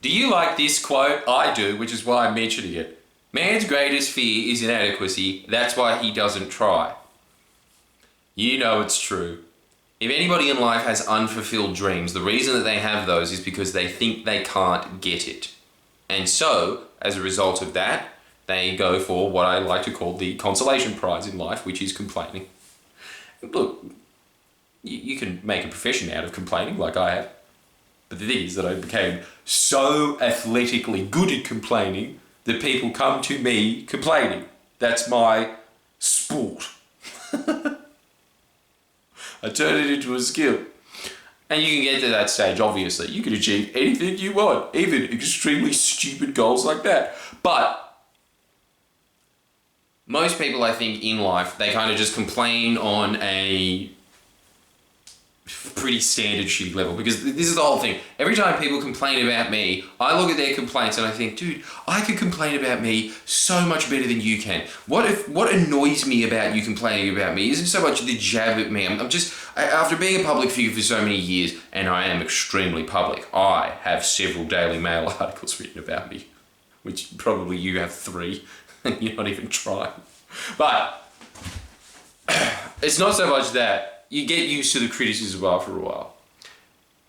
Do you like this quote? I do, which is why I'm mentioning it. Man's greatest fear is inadequacy. That's why he doesn't try. You know it's true. If anybody in life has unfulfilled dreams, the reason that they have those is because they think they can't get it. And so, as a result of that, they go for what I like to call the consolation prize in life, which is complaining. Look, you can make a profession out of complaining like I have. But the thing is that I became so athletically good at complaining that people come to me complaining. That's my sport. I turn it into a skill. And you can get to that stage, obviously. You can achieve anything you want, even extremely stupid goals like that. But most people, I think, in life, they kind of just complain on a pretty standard shitty level, because this is the whole thing. Every time people complain about me, I look at their complaints and I think, dude, I could complain about me so much better than you can. What annoys me about you complaining about me isn't so much the jab at me. I'm just, after being a public figure for so many years, and I am extremely public, I have several Daily Mail articles written about me, which probably you have 3, and you're not even trying. But it's not so much that. You get used to the criticism after a while.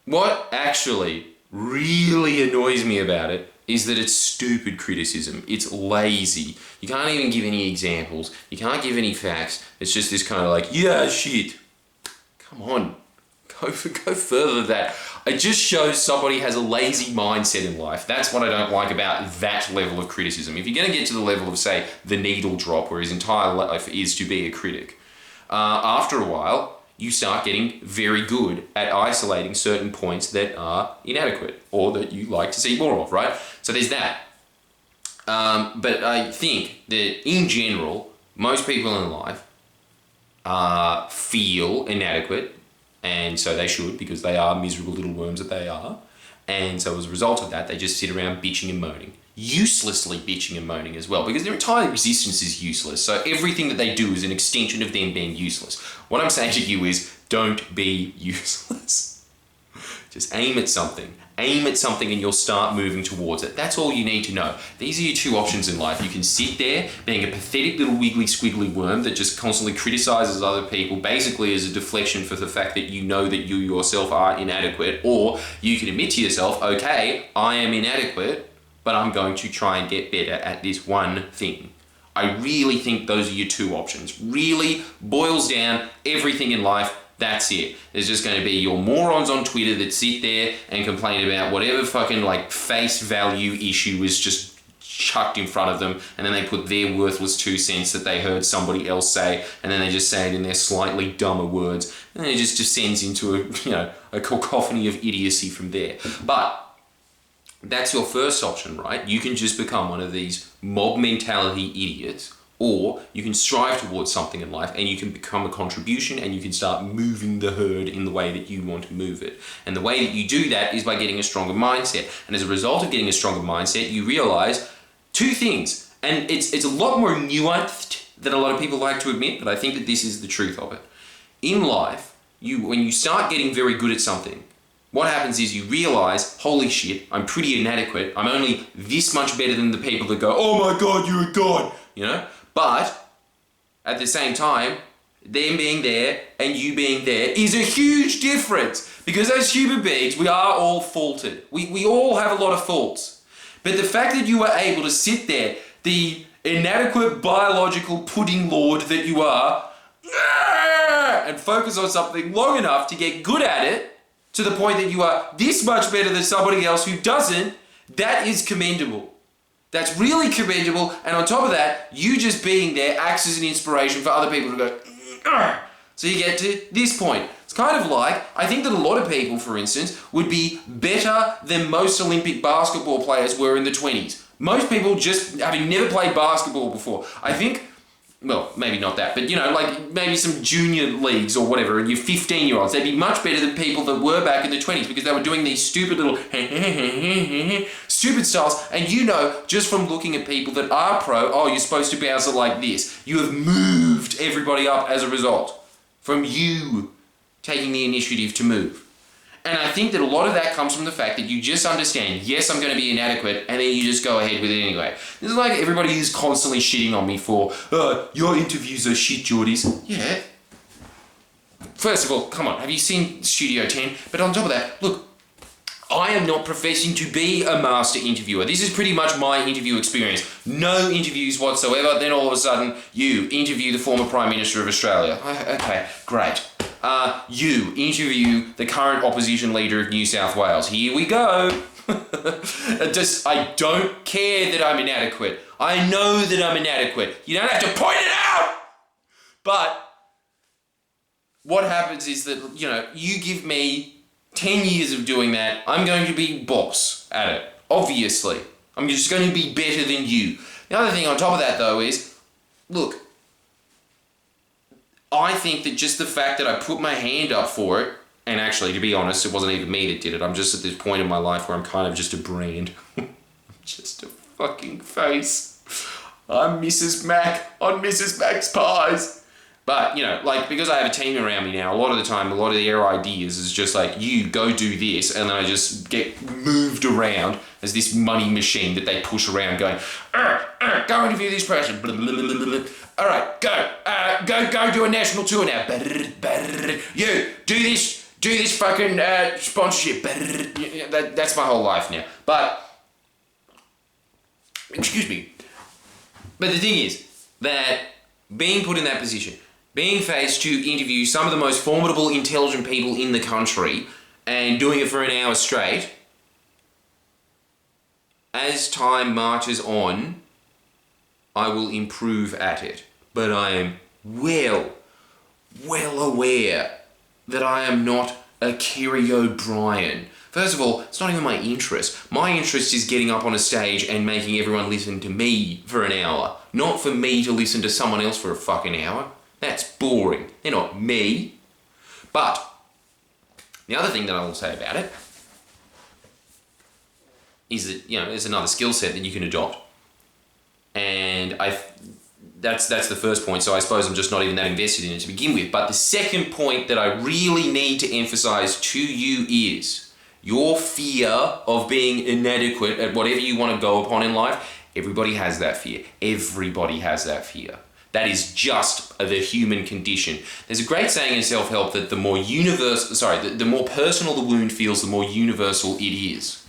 What actually really annoys me about it is that it's stupid criticism. It's lazy. You can't even give any examples. You can't give any facts. It's just this kind of like, yeah, shit. Come on. Go further than that. It just shows somebody has a lazy mindset in life. That's what I don't like about that level of criticism. If you're going to get to the level of, say, the needle drop, where his entire life is to be a critic, after a while, you start getting very good at isolating certain points that are inadequate or that you like to see more of, right? So there's that. But I think that in general, most people in life feel inadequate, and so they should, because they are miserable little worms that they are. And so as a result of that, they just sit around bitching and moaning. Uselessly bitching and moaning as well, because their entire existence is useless. So everything that they do is an extension of them being useless. What I'm saying to you is, don't be useless. Just aim at something. Aim at something and you'll start moving towards it. That's all you need to know. These are your 2 options in life. You can sit there being a pathetic little wiggly squiggly worm that just constantly criticizes other people, basically as a deflection for the fact that you know that you yourself are inadequate, or you can admit to yourself, okay, I am inadequate, but I'm going to try and get better at this one thing. I really think those are your 2 options. Really boils down everything in life. That's it. There's just going to be your morons on Twitter that sit there and complain about whatever fucking like face value issue is just chucked in front of them, and then they put their worthless 2 cents that they heard somebody else say, and then they just say it in their slightly dumber words, and it just descends into a cacophony of idiocy from there. But that's your first option, right? You can just become one of these mob mentality idiots, or you can strive towards something in life and you can become a contribution and you can start moving the herd in the way that you want to move it. And the way that you do that is by getting a stronger mindset. And as a result of getting a stronger mindset, you realize 2 things. And it's a lot more nuanced than a lot of people like to admit, but I think that this is the truth of it. In life, when you start getting very good at something, what happens is you realize, holy shit, I'm pretty inadequate. I'm only this much better than the people that go, oh my God, you're a god, But at the same time, them being there and you being there is a huge difference, because as human beings, we are all faulted. We all have a lot of faults. But the fact that you are able to sit there, the inadequate biological pudding lord that you are, and focus on something long enough to get good at it, to the point that you are this much better than somebody else who doesn't, that is commendable. That's really commendable, and on top of that, you just being there acts as an inspiration for other people to go, "Argh." So you get to this point. It's kind of like, I think that a lot of people, for instance, would be better than most Olympic basketball players were in the 20s. Most people just having never played basketball before. I think, well, maybe not that, but like maybe some junior leagues or whatever, and you're 15-year-olds, they'd be much better than people that were back in the 20s, because they were doing these stupid little stupid styles, and just from looking at people that are pro, oh, you're supposed to bounce it like this. You have moved everybody up as a result from you taking the initiative to move. And I think that a lot of that comes from the fact that you just understand, yes, I'm going to be inadequate, and then you just go ahead with it anyway. This is like everybody who's constantly shitting on me for, your interviews are shit, Geordies. Yeah. First of all, come on, have you seen Studio 10? But on top of that, look, I am not professing to be a master interviewer. This is pretty much my interview experience. No interviews whatsoever. Then all of a sudden, you interview the former Prime Minister of Australia. Okay, great. You interview the current opposition leader of New South Wales. Here we go. I don't care that I'm inadequate. I know that I'm inadequate. You don't have to point it out. But what happens is that, you give me 10 years of doing that, I'm going to be boss at it. Obviously. I'm just going to be better than you. The other thing on top of that, though, is, look, I think that just the fact that I put my hand up for it, and actually, to be honest, it wasn't even me that did it. I'm just at this point in my life where I'm kind of just a brand. Just a fucking face. I'm Mrs. Mac on Mrs. Mac's Pies. But, because I have a team around me now, a lot of the time, a lot of their ideas is just like, you go do this, and then I just get moved around as this money machine that they push around going, go interview this person. All right, go do a national tour now. You, do this fucking sponsorship. That's my whole life now. But, excuse me. But the thing is that being put in that position, being faced to interview some of the most formidable, intelligent people in the country and doing it for an hour straight, as time marches on, I will improve at it. But I am well aware that I am not a Kerry O'Brien. First of all, it's not even my interest. My interest is getting up on a stage and making everyone listen to me for an hour. Not for me to listen to someone else for a fucking hour. That's boring. They're not me. But the other thing that I will say about it is that, there's another skill set that you can adopt. And that's the first point, so I suppose I'm just not even that invested in it to begin with. But the second point that I really need to emphasize to you is your fear of being inadequate at whatever you want to go upon in life. Everybody has that fear. Everybody has that fear. That is just the human condition. There's a great saying in self-help that the more personal the wound feels, the more universal it is.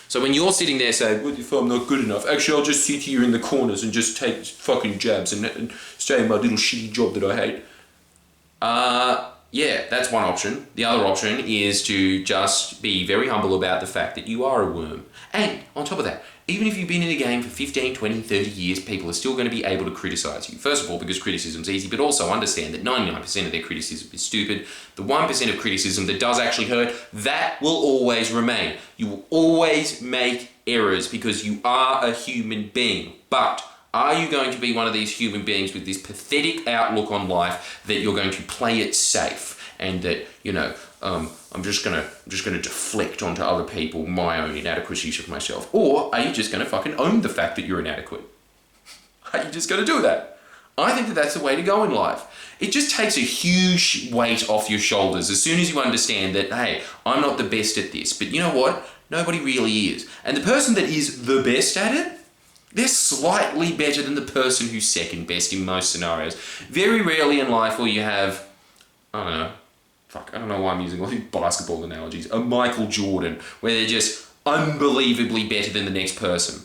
So when you're sitting there saying, what if I'm not good enough? Actually, I'll just sit here in the corners and just take fucking jabs and stay in my little shitty job that I hate. Yeah, that's one option. The other option is to just be very humble about the fact that you are a worm. And on top of that, even if you've been in the game for 15, 20, 30 years, people are still going to be able to criticise you. First of all, because criticism's easy, but also understand that 99% of their criticism is stupid. The 1% of criticism that does actually hurt, that will always remain. You will always make errors because you are a human being. But are you going to be one of these human beings with this pathetic outlook on life that you're going to play it safe and that, I'm just gonna deflect onto other people my own inadequacies of myself? Or are you just gonna fucking own the fact that you're inadequate? Are you just gonna do that? I think that that's the way to go in life. It just takes a huge weight off your shoulders as soon as you understand that, hey, I'm not the best at this, but you know what? Nobody really is. And the person that is the best at it, they're slightly better than the person who's second best in most scenarios. Very rarely in life will you have, I don't know why I'm using all these basketball analogies, a Michael Jordan, where they're just unbelievably better than the next person.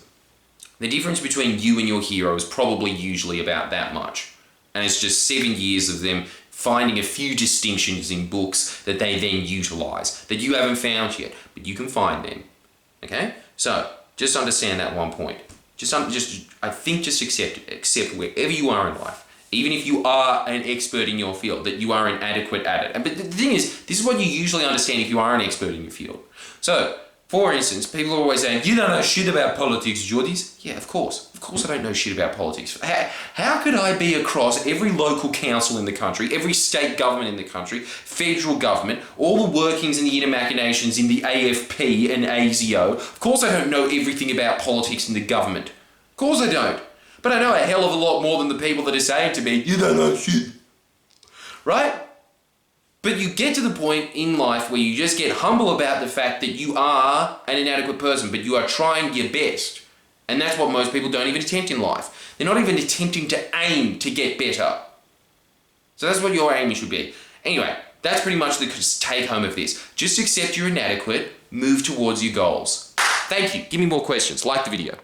The difference between you and your hero is probably usually about that much. And it's just 7 years of them finding a few distinctions in books that they then utilise, that you haven't found yet, but you can find them. Okay? So, just understand that one point. I think just accept wherever you are in life. Even if you are an expert in your field, that you are inadequate at it. But the thing is, this is what you usually understand if you are an expert in your field. So, for instance, people are always saying, you don't know shit about politics, Geordies. Yeah, of course. Of course I don't know shit about politics. How could I be across every local council in the country, every state government in the country, federal government, all the workings and the inner machinations in the AFP and ASIO? Of course I don't know everything about politics in the government. Of course I don't. But I know a hell of a lot more than the people that are saying to me, you don't know shit. Right? But you get to the point in life where you just get humble about the fact that you are an inadequate person, but you are trying your best. And that's what most people don't even attempt in life. They're not even attempting to aim to get better. So that's what your aim should be. Anyway, that's pretty much the take home of this. Just accept you're inadequate, move towards your goals. Thank you. Give me more questions. Like the video.